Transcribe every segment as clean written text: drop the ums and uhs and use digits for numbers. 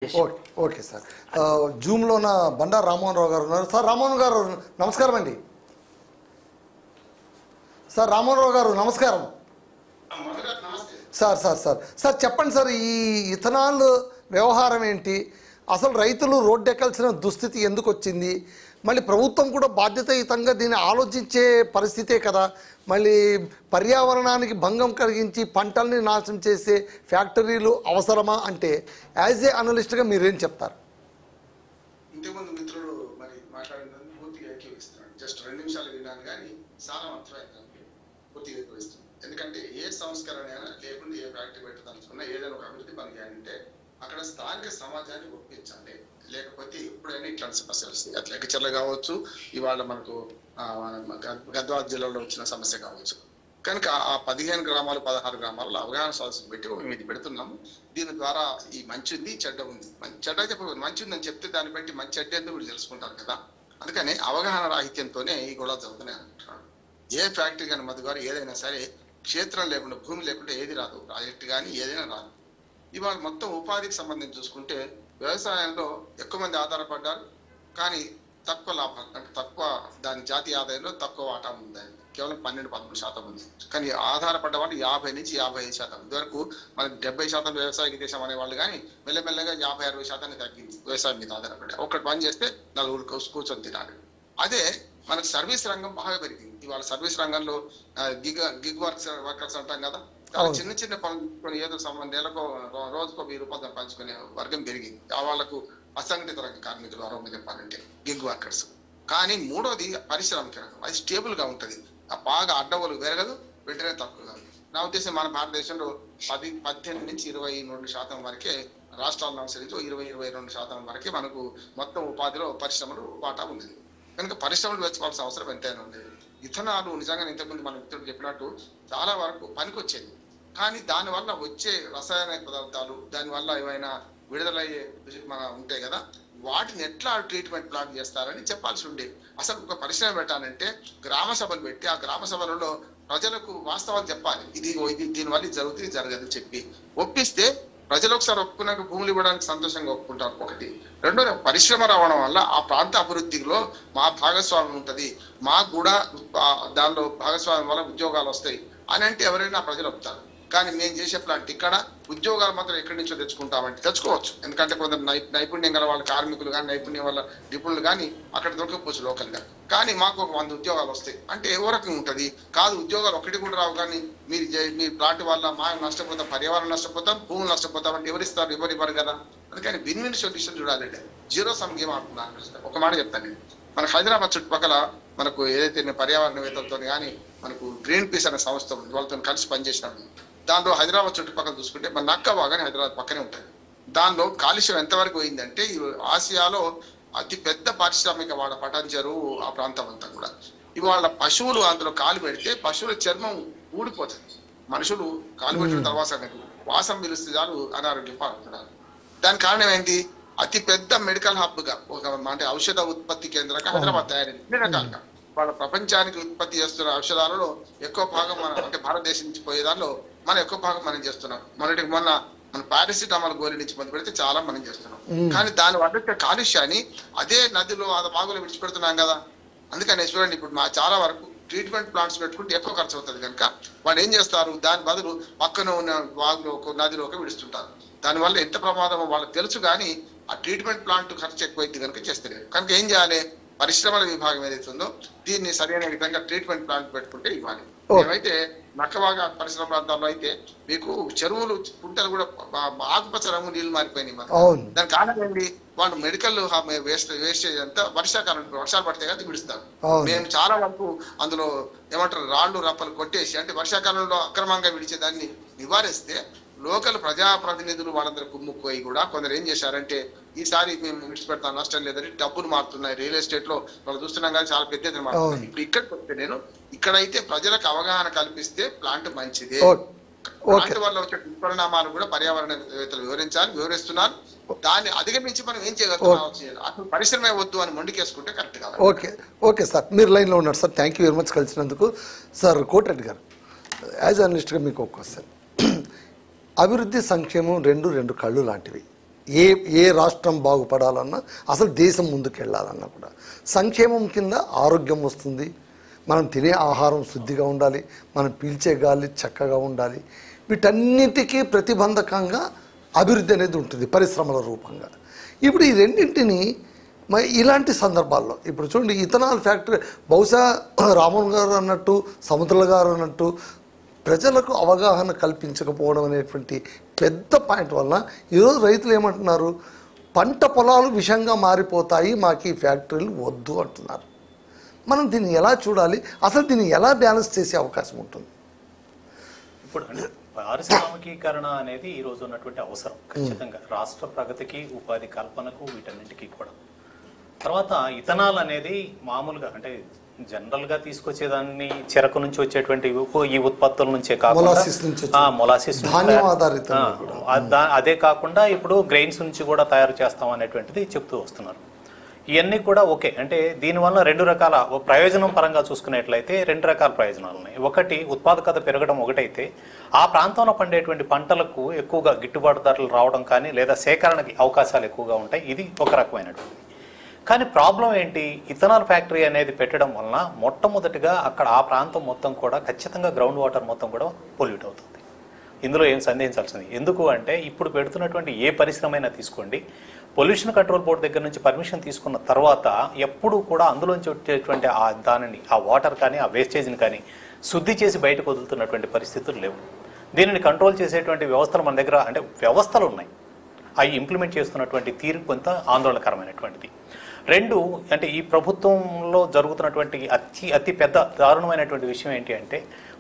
Okay okay sir జూమ్లోన బండారు రామ్మోహన్ రావు గారు ఉన్నారు. సార్ రామ్మోహన్ గారు నమస్కారం అండి. సార్ రామ్మోహన్ రావు గారు నమస్కారం. సార్ సార్ సార్ సార్ చెప్పండి సార్, ఈ ఇథనాల్ వ్యవహారం ఏంటి? అసలు రైతులు రోడ్డు ఎక్కాల్సిన దుస్థితి ఎందుకు వచ్చింది? మళ్ళీ ప్రభుత్వం కూడా బాధ్యతాయుతంగా దీన్ని ఆలోచించే పరిస్థితే కదా. మళ్ళీ పర్యావరణానికి భంగం కలిగించి పంటల్ని నాశనం చేసే ఫ్యాక్టరీలు అవసరమా అంటే యాజ్ ఏ అనలిస్ట్గా మీరేం చెప్తారు? ఇంతకుముందు మిత్రుడు మరి మాట్లాడినందుకు పూర్తిగా ఏకీవిస్తున్నాడు. జస్ట్ 2 నిమిషాలు విన్నాను కానీ సారవంతమైంది పూర్తిగా ఏకీవిస్తుంది. ఎందుకంటే ఏ సంస్కరణ అయినా లేకుండా ఏ ఫ్యాక్టరీ పెట్టదలుచుకున్నా ఏదైనా ఒక అభివృద్ధి పని అంటే అక్కడ స్థానిక సమాజాన్ని ఒప్పించాలి. లేకపోతే ఎప్పుడైనా ఇట్లాంటి సమస్యలు వస్తాయి. అది లెక్కచర్ల కావచ్చు, ఇవాళ మనకు గద్వాల జిల్లాలో వచ్చిన సమస్య కావచ్చు. కనుక ఆ 15 గ్రామాలు 16 గ్రామాల్లో అవగాహన సదస్సులు పెట్టి మేము ఇది పెడుతున్నాము. దీని ద్వారా ఈ మంచి ఉంది, చెడ్డ ఉంది. చెడ్డ చెప్పకూడదు, మంచి ఉందని చెప్తే దాన్ని బట్టి మంచి చెడ్డ ఎందుకు వీళ్ళు తెలుసుకుంటారు కదా. అందుకని అవగాహన రాహిత్యంతోనే ఈ గొడవ జరుగుతున్నాయి అనుకుంటున్నాను. ఏ ఫ్యాక్టరీ కానీ మధు గారు ఏదైనా సరే క్షేత్రం లేకుండా, భూమి లేకుండా ఏది రాదు. ప్రాజెక్ట్ కానీ ఏదైనా రాదు. ఇవాళ మొత్తం ఉపాధికి సంబంధించి చూసుకుంటే వ్యవసాయంలో ఎక్కువ మంది ఆధారపడ్డారు, కానీ తక్కువ లాభాలు, అంటే తక్కువ దాని జాతీయ ఆదాయంలో తక్కువ వాటా ఉంది. కేవలం 12-13% ఉంది. కానీ ఆధారపడ్డ వాళ్ళు 50 నుంచి 55%. ఇదివరకు మనకి 70% వ్యవసాయ దేశం అనేవాళ్ళు, కానీ మెల్లమెల్లగా 50-60% తగ్గింది వ్యవసాయం మీద ఆధారపడి. ఒకటి పని చేస్తే 4 కూర్చొని తినాలి. అదే మనకు సర్వీస్ రంగం బాగా పెరిగింది. ఇవాళ సర్వీస్ రంగంలో గిగ్ వర్కర్స్ అంటాం కదా, చిన్న చిన్న పనులు ఏదో నెలకు రోజుకో 1000 రూపాయలు సంపాదించుకునే వర్గం పెరిగింది. వాళ్ళకు అసంఘటిత రంగ కార్మికులు 60 చెప్పాలంటే గిగ్ వర్కర్స్. కానీ మూడోది పారిశ్రామిక రంగం. అది స్టేబుల్ గా ఉంటుంది. బాగా అడ్డగోలు పెరగదు, వెంటనే తక్కువ కాదు. నా ఉద్దేశం మన భారతదేశంలో 18 నుంచి 22% వరకే రాష్ట్రాలను అనుసరించి 20-22% వరకే మనకు మొత్తం ఉపాధిలో పరిశ్రమలు వాటా ఉంది. కనుక పరిశ్రమలు పెంచుకోవాల్సిన అవసరం ఎంతైనా ఉంది. ఇథనాలు నిజంగా ఇంతకుముందు మన మిత్రుడు చెప్పినట్టు చాలా వరకు పనికొచ్చేది. కానీ దానివల్ల వచ్చే రసాయన పదార్థాలు, దానివల్ల ఏమైనా విడుదలయ్యే మన ఉంటాయి కదా, వాటిని ఎట్లా ట్రీట్మెంట్ ప్లాన్ చేస్తారని చెప్పాల్సి ఉండే. అసలు ఒక పరిశ్రమ పెట్టాలంటే గ్రామ సభలు పెట్టి ఆ గ్రామ సభలలో ప్రజలకు వాస్తవాలు చెప్పాలి. ఇది దీనివల్ల ఇది జరుగుతుంది, జరగదు చెప్పి ఒప్పిస్తే ప్రజలు ఒకసారి ఒప్పుకున్నాక భూములు ఇవ్వడానికి సంతోషంగా ఒప్పుకుంటారు. ఒకటి. రెండోది, పరిశ్రమ రావడం వల్ల ఆ ప్రాంత అభివృద్ధిలో మా భాగస్వామ్యం ఉంటుంది, మాకు కూడా దానిలో భాగస్వామ్యం వల్ల ఉద్యోగాలు వస్తాయి అని అంటే ఎవరైనా ప్రజలు ఒప్పుతారు. కానీ మేము చేసే ప్లాంట్ ఇక్కడ ఉద్యోగాలు మాత్రం ఎక్కడి నుంచో తెచ్చుకుంటామంటే తెచ్చుకోవచ్చు. ఎందుకంటే కొందరు నైపుణ్యం గల వాళ్ళ కార్మికులు కానీ, నైపుణ్యం వల్ల నిపుణులు కానీ అక్కడ దొరకపోవచ్చు లోకల్ గా. కానీ మాకు ఒక 100 ఉద్యోగాలు వస్తాయి అంటే ఏ రకంగా ఉంటుంది? కాదు, ఉద్యోగాలు ఒకటి కూడా రావు, కానీ మీ ప్లాంట్ వల్ల మా నష్టపోతాం, పర్యావరణం నష్టపోతాం, భూములు నష్టపోతాం అంటే ఎవరిస్తారు? ఎవరు ఇవ్వరు కదా. అందుకని విన్ సొల్యూషన్ చూడాలంటే జీరో సమ్ గేమ్ ఆడుతున్నారు. ఒక మాట చెప్తాను నేను, మన హైదరాబాద్ చుట్టుపక్కల మనకు ఏదైతే పర్యావరణవేత్తలతో కానీ మనకు గ్రీన్ పీస్ అనే సంస్థ వాళ్ళతో కలిసి పనిచేసినప్పుడు, దాంట్లో హైదరాబాద్ చుట్టుపక్కల చూసుకుంటే మన నక్కవా కానీ హైదరాబాద్ పక్కనే ఉంటుంది. దానిలో కాలుష్యం ఎంతవరకు పోయిందంటే ఆసియాలో అతి పెద్ద పారిశ్రామిక వాడ పటాన్చెరు ఆ ప్రాంతం అంతా కూడా. ఇవాళ పశువులు అందులో కాలు పెడితే పశువుల చర్మం ఊడిపోతుంది. మనుషులు కాలు పెట్టిన తర్వాత వాసం పిలుస్తే చాలు అనారోగ్యం పాల్గొంటున్నారు. దానికి కారణం ఏంటి? అతి పెద్ద మెడికల్ హబ్ గా అంటే ఔషధ ఉత్పత్తి కేంద్రంగా హైదరాబాద్ తయారైంది. అన్ని రకాలుగా వాళ్ళ ప్రపంచానికి ఉత్పత్తి చేస్తున్న ఔషధాలలో ఎక్కువ భాగం అంటే భారతదేశం నుంచి పోయేదానిలో మనం ఎక్కువ భాగం మనం చేస్తున్నాం. మొన్న మన పారాసిటమాల్ గోళీ నుంచి మొదలు పెడితే చాలా మనం చేస్తున్నాం. కానీ దాని వల్ల కాలుష్యాన్ని అదే నదిలో వాగులో విడిచిపెడుతున్నాం కదా. అందుకని చూడండి, ఇప్పుడు మా చాలా వరకు ట్రీట్మెంట్ ప్లాంట్స్ పెట్టుకుంటే ఎక్కువ ఖర్చు అవుతుంది కనుక వాళ్ళు ఏం చేస్తారు, దాని బదులు పక్కన ఉన్న వాగులో నదిలోకి విడుస్తుంటారు. దానివల్ల ఎంత ప్రమాదమో వాళ్ళకి తెలుసు, కానీ ఆ ట్రీట్మెంట్ ప్లాంట్ ఖర్చు ఎక్కువైంది కనుక చేస్తలేదు. కనుక ఏం చేయాలి? పరిశ్రమల విభాగం ఏదైతే ఉందో దీన్ని సరైన విధంగా ట్రీట్మెంట్ ప్లాంట్ పెట్టుకుంటే ఇవ్వాలి. ఏమైతే నక్కబాగా పరిశ్రమ ప్రాంతాల్లో అయితే మీకు చెరువులు, కుంటలు కూడా ఆకుపచ్చ రంగు నీళ్లు మారిపోయినాయి. దానికి కారణం ఏంటి? వాళ్ళు మెడికల్ వేస్టేజ్ అంతా వర్షాలు పడితే కదా విడుస్తారు. మేము చాలా వరకు అందులో ఏమంటారు రాళ్లు రప్పలు కొట్టేసి, అంటే వర్షాకాలంలో అక్రమంగా విడిచేదాన్ని నివారిస్తే లోకల్ ప్రజాప్రతినిధులు వాళ్ళందరూ కుమ్ముక్కుపోయి కూడా కొందరు ఏం చేశారంటే ఈసారి మేము విడిచిపెడతాం, నష్టం లేదని డబ్బులు మారుతున్నాయి. రియల్ ఎస్టేట్ లో వాళ్ళు చూస్తున్నాం కానీ చాలా పెద్ద ఎత్తున మారుతున్నాయి. ఇప్పుడు ఇక్కడికి వస్తే నేను ఇక్కడైతే ప్రజలకు అవగాహన కల్పిస్తే ప్లాంట్ మంచిదే. ప్లాంట్ వల్ల వచ్చే దుష్పరిణామాలు కూడా పర్యావరణవేత్తలు వివరిస్తున్నారు. దాన్ని అధిగమించి మనం ఏం చేయగలుగుతున్నాం? అసలు పరిశ్రమ వద్దు అని మొండికేసుకుంటే కరెక్ట్ కాదు. ఓకే సార్, మీరు లైన్లో ఉన్నారు sir. Thank you very much కలిసినందుకు. సార్ కోటిరెడ్డి గారు, యాజ్ అనలిస్ట్గా మీకు ఒక క్వశ్చన్. అభివృద్ధి సంక్షేమం రెండు కళ్ళు లాంటివి. ఏ ఏ రాష్ట్రం బాగుపడాలన్నా, అసలు దేశం ముందుకెళ్ళాలన్నా కూడా సంక్షేమం కింద ఆరోగ్యం వస్తుంది, మనం తినే ఆహారం శుద్ధిగా ఉండాలి, మనం పీల్చే గాలి చక్కగా ఉండాలి. వీటన్నిటికీ ప్రతిబంధకంగా అభివృద్ధి అనేది ఉంటుంది పరిశ్రమల రూపంగా. ఇప్పుడు ఈ రెండింటిని ఇలాంటి సందర్భాల్లో ఇప్పుడు చూడండి, ఇథనాల్ ఫ్యాక్టరీ బహుశా రామన్ గారు అన్నట్టు, సముద్రుల గారు అన్నట్టు ప్రజలకు అవగాహన కల్పించకపోవడం అనేటువంటి పెద్ద పాయింట్ వలన ఈరోజు రైతులు ఏమంటున్నారు, పంట పొలాలు విషంగా మారిపోతాయి, మాకు ఈ ఫ్యాక్టరీలు వద్దు అంటున్నారు. మనం దీన్ని ఎలా చూడాలి, అసలు దీన్ని ఎలా బ్యాలెన్స్ చేసే అవకాశం ఉంటుంది? ఇప్పుడు పారిశ్రామికీకరణ అనేది ఈ రోజు ఉన్నటువంటి అవసరం ఖచ్చితంగా రాష్ట్ర ప్రగతికి, ఉపాధి కల్పనకు, వీటన్నింటికీ కూడా. తర్వాత ఇథనాల్ అనేది మామూలుగా అంటే జనరల్ గా తీసుకొచ్చేదాన్ని చెరకు నుంచి వచ్చేటువంటి ఈ ఉత్పత్తుల నుంచే కాకుండా మొలాసిస్ అదే కాకుండా ఇప్పుడు గ్రెయిన్స్ నుంచి కూడా తయారు చేస్తాం అనేటువంటిది చెప్తూ వస్తున్నారు. ఇవన్నీ కూడా ఓకే. అంటే దీనివల్ల రెండు రకాల ప్రయోజనం పరంగా చూసుకునేట్లయితే రెండు రకాల ప్రయోజనాలు ఉన్నాయి. ఒకటి ఉత్పాదకత పెరగడం ఒకటైతే, ఆ ప్రాంతంలో పండేటువంటి పంటలకు ఎక్కువగా గిట్టుబాటు ధరలు రావడం కానీ లేదా సేకరణకి అవకాశాలు ఎక్కువగా ఉంటాయి. ఇది ఒక రకమైనటువంటి. కానీ ప్రాబ్లం ఏంటి, ఇథనాల్ ఫ్యాక్టరీ అనేది పెట్టడం వలన మొట్టమొదటిగా అక్కడ ఆ ప్రాంతం మొత్తం కూడా ఖచ్చితంగా గ్రౌండ్ వాటర్ మొత్తం కూడా పొల్యూట్ అవుతుంది. ఇందులో ఏం సందేహించాల్సింది. ఎందుకు అంటే ఇప్పుడు పెడుతున్నటువంటి ఏ పరిశ్రమ అయినా తీసుకోండి, పొల్యూషన్ కంట్రోల్ బోర్డు దగ్గర నుంచి పర్మిషన్ తీసుకున్న తర్వాత ఎప్పుడు కూడా అందులోంచి వచ్చేటువంటి దానిని, ఆ వాటర్ కానీ ఆ వేస్టేజ్ని కానీ శుద్ధి చేసి బయటకు వదులుతున్నటువంటి పరిస్థితులు లేవు. దీనిని కంట్రోల్ చేసేటువంటి వ్యవస్థలు మన దగ్గర అంటే వ్యవస్థలు ఉన్నాయి, అవి ఇంప్లిమెంట్ చేస్తున్నటువంటి తీరు కొంత ఆందోళనకరమైనటువంటిది. రెండు అంటే ఈ ప్రభుత్వంలో జరుగుతున్నటువంటి అతి పెద్ద దారుణమైనటువంటి విషయం ఏంటి అంటే,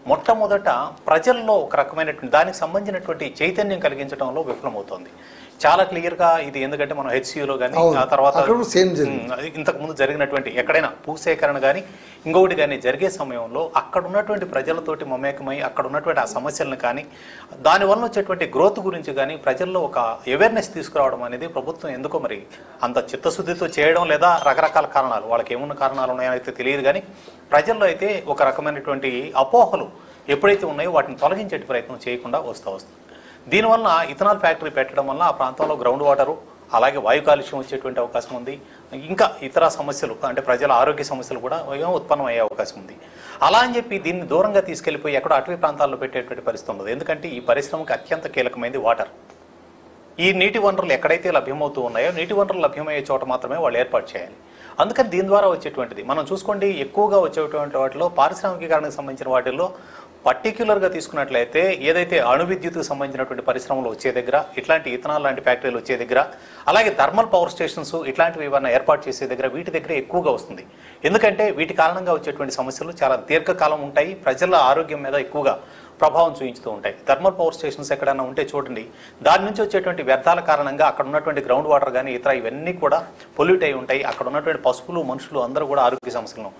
మొట్టమొదట ప్రజల్లో ఒక రకమైనటువంటి దానికి సంబంధించినటువంటి చైతన్యం కలిగించడంలో విఫలమవుతోంది. చాలా క్లియర్గా ఇది. ఎందుకంటే మనం హెచ్సియూలో కానీ ఆ తర్వాత ఇంతకుముందు జరిగినటువంటి ఎక్కడైనా భూసేకరణ కానీ ఇంకొకటి కానీ జరిగే సమయంలో అక్కడ ఉన్నటువంటి ప్రజలతోటి మమేకమై అక్కడ ఉన్నటువంటి ఆ సమస్యలను కానీ దానివల్ల వచ్చేటువంటి గ్రోత్ గురించి కానీ ప్రజల్లో ఒక అవేర్నెస్ తీసుకురావడం అనేది ప్రభుత్వం ఎందుకో మరి అంత చిత్తశుద్ధితో చేయడం లేదా రకరకాల కారణాలు, వాళ్ళకి ఏమున్న కారణాలు ఉన్నాయో అయితే తెలియదు, కానీ ప్రజల్లో అయితే ఒక రకమైనటువంటి అపోహలు ఎప్పుడైతే ఉన్నాయో వాటిని తొలగించే ప్రయత్నం చేయకుండా వస్తుంది. దీనివల్ల ఇథనాల్ ఫ్యాక్టరీ పెట్టడం వల్ల ఆ ప్రాంతంలో గ్రౌండ్ వాటరు అలాగే వాయు కాలుష్యం వచ్చేటువంటి అవకాశం ఉంది. ఇంకా ఇతర సమస్యలు అంటే ప్రజల ఆరోగ్య సమస్యలు కూడా ఉత్పన్నం అయ్యే అవకాశం ఉంది. అలా అని చెప్పి దీన్ని దూరంగా తీసుకెళ్లిపోయి ఎక్కడో అటవీ ప్రాంతాల్లో పెట్టేటువంటి పరిస్థితి ఉండదు. ఎందుకంటే ఈ పరిశ్రమకు అత్యంత కీలకమైనది వాటర్. ఈ నీటి వనరులు ఎక్కడైతే లభ్యమవుతూ ఉన్నాయో నీటి వనరులు లభ్యమయ్యే చోట మాత్రమే వాళ్ళు ఏర్పాటు చేయాలి. అందుకని దీని ద్వారా వచ్చేటువంటిది మనం చూసుకోండి, ఎక్కువగా వచ్చేటువంటి వాటిలో పారిశ్రామికీకరణకు సంబంధించిన వాటిల్లో పర్టిక్యులర్గా తీసుకున్నట్లయితే ఏదైతే అణు విద్యుత్కు సంబంధించినటువంటి పరిశ్రమలు వచ్చే దగ్గర, ఇట్లాంటి ఇథనాల్ లాంటి ఫ్యాక్టరీలు వచ్చే దగ్గర, అలాగే థర్మల్ పవర్ స్టేషన్స్ ఇట్లాంటివి ఏమైనా ఏర్పాటు చేసే దగ్గర వీటి దగ్గర ఎక్కువగా వస్తుంది. ఎందుకంటే వీటి కారణంగా వచ్చేటువంటి సమస్యలు చాలా దీర్ఘకాలం ఉంటాయి, ప్రజల ఆరోగ్యం మీద ఎక్కువగా ప్రభావం చూపించుతూ ఉంటాయి. థర్మల్ పవర్ స్టేషన్స్ ఎక్కడైనా ఉంటే చూడండి, దాని నుంచి వచ్చేటువంటి వ్యర్థాల కారణంగా అక్కడ ఉన్నటువంటి గ్రౌండ్ వాటర్ కానీ ఇతర ఇవన్నీ కూడా పొల్యూట్ అయి ఉంటాయి. అక్కడ ఉన్నటువంటి పశువులు, మనుషులు అందరూ కూడా ఆరోగ్య సమస్యలను